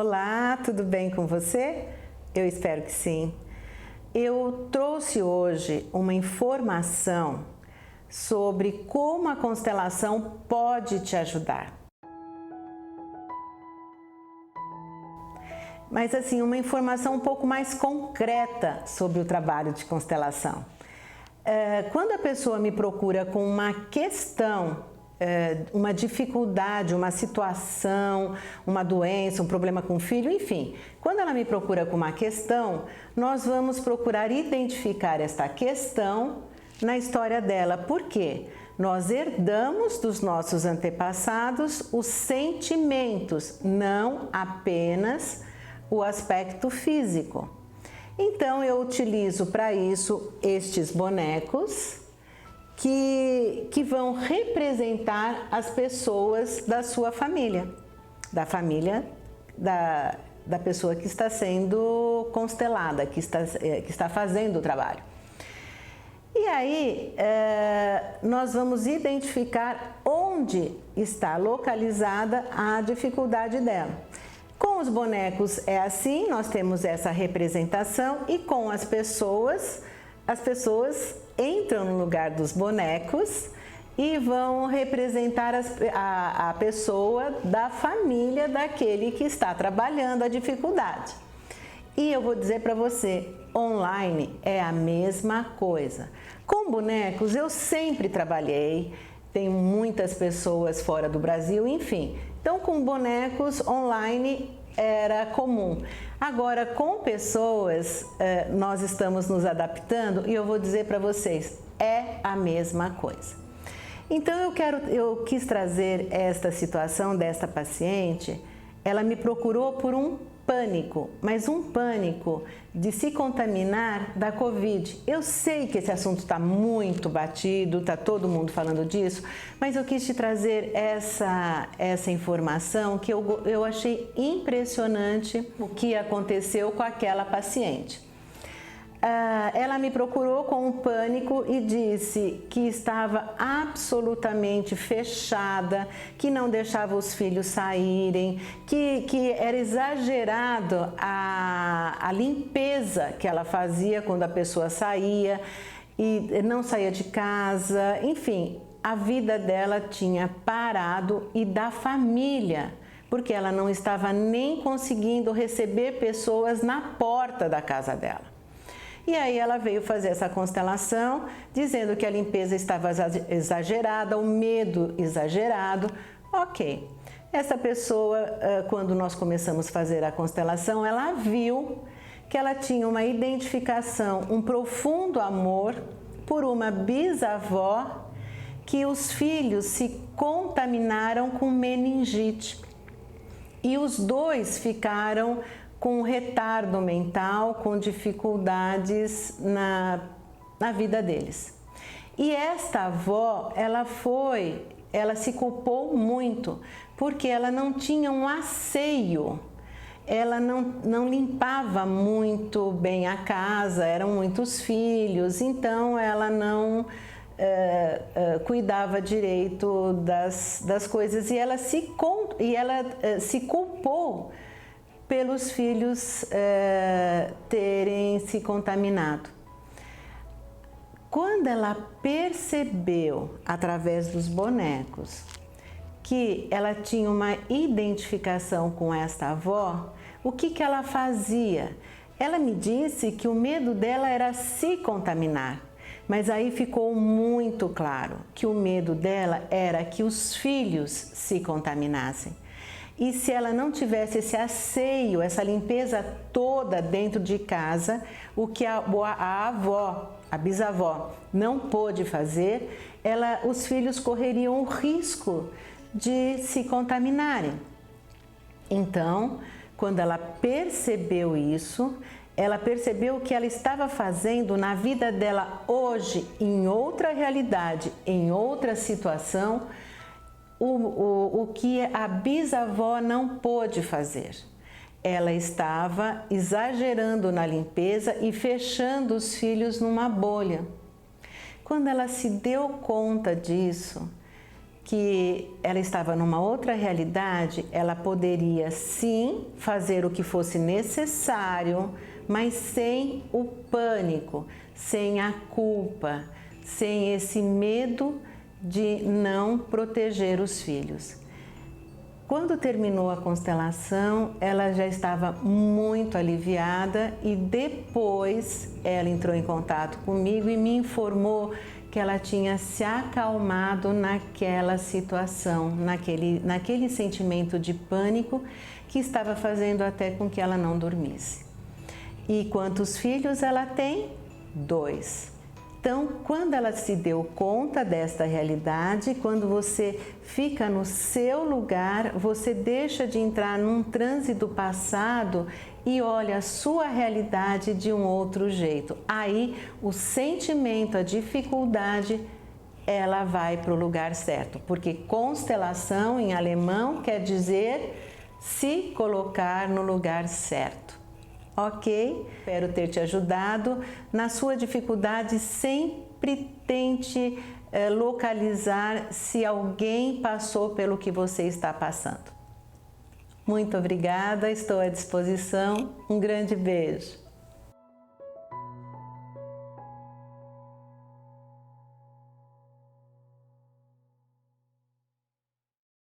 Olá, tudo bem com você? Eu espero que sim. Eu trouxe hoje uma informação sobre como a constelação pode te ajudar. Mas assim, uma informação um pouco mais concreta sobre o trabalho de constelação. Quando a pessoa me procura com uma questão, uma dificuldade, uma situação, uma doença, um problema com o filho, enfim, quando ela me procura com uma questão, nós vamos procurar identificar esta questão na história dela. Por quê? Nós herdamos dos nossos antepassados os sentimentos, não apenas o aspecto físico. Então eu utilizo para isso estes bonecos que vão representar as pessoas da sua família, da pessoa que está sendo constelada, que está fazendo o trabalho. E aí nós vamos identificar onde está localizada a dificuldade dela. Com os bonecos é assim, nós temos essa representação, e com as pessoas entram no lugar dos bonecos e vão representar a pessoa da família daquele que está trabalhando a dificuldade. E eu vou dizer para você, online é a mesma coisa. Com bonecos eu sempre trabalhei, tenho muitas pessoas fora do Brasil, enfim. Então com bonecos online era comum. Agora com pessoas nós estamos nos adaptando e eu vou dizer para vocês, é a mesma coisa. Então eu quis trazer esta situação desta paciente. Ela me procurou por um pânico, mas um pânico de se contaminar da Covid. Eu sei que esse assunto está muito batido, está todo mundo falando disso, mas eu quis te trazer essa informação que eu achei impressionante o que aconteceu com aquela paciente. Ela me procurou com um pânico e disse que estava absolutamente fechada, que não deixava os filhos saírem, que era exagerado a limpeza que ela fazia quando a pessoa saía e não saía de casa, enfim, a vida dela tinha parado e da família, porque ela não estava nem conseguindo receber pessoas na porta da casa dela. E aí ela veio fazer essa constelação, dizendo que a limpeza estava exagerada, o medo exagerado. Ok. Essa pessoa, quando nós começamos a fazer a constelação, ela viu que ela tinha uma identificação, um profundo amor por uma bisavó que os filhos se contaminaram com meningite. E os dois ficaram com retardo mental, com dificuldades na vida deles. E esta avó, ela se culpou muito, porque ela não tinha um asseio, ela não limpava muito bem a casa, eram muitos filhos, então ela não cuidava direito das coisas, e ela se culpou pelos filhos terem se contaminado. Quando ela percebeu, através dos bonecos, que ela tinha uma identificação com esta avó, o que ela fazia? Ela me disse que o medo dela era se contaminar, mas aí ficou muito claro que o medo dela era que os filhos se contaminassem. E se ela não tivesse esse asseio, essa limpeza toda dentro de casa, o que a avó, a bisavó, não pôde fazer, os filhos correriam o risco de se contaminarem. Então, quando ela percebeu isso, ela percebeu que ela estava fazendo na vida dela hoje, em outra realidade, em outra situação, o que a bisavó não pôde fazer. Ela estava exagerando na limpeza e fechando os filhos numa bolha. Quando ela se deu conta disso, que ela estava numa outra realidade, ela poderia sim fazer o que fosse necessário, mas sem o pânico, sem a culpa, sem esse medo de não proteger os filhos. Quando terminou a constelação, ela já estava muito aliviada e depois ela entrou em contato comigo e me informou que ela tinha se acalmado naquela situação, naquele sentimento de pânico que estava fazendo até com que ela não dormisse. E quantos filhos ela tem? 2. Então, quando ela se deu conta desta realidade, quando você fica no seu lugar, você deixa de entrar num transe do passado e olha a sua realidade de um outro jeito. Aí, o sentimento, a dificuldade, ela vai para o lugar certo, porque constelação em alemão quer dizer se colocar no lugar certo. Ok? Espero ter te ajudado. Na sua dificuldade, sempre tente localizar se alguém passou pelo que você está passando. Muito obrigada, estou à disposição. Um grande beijo.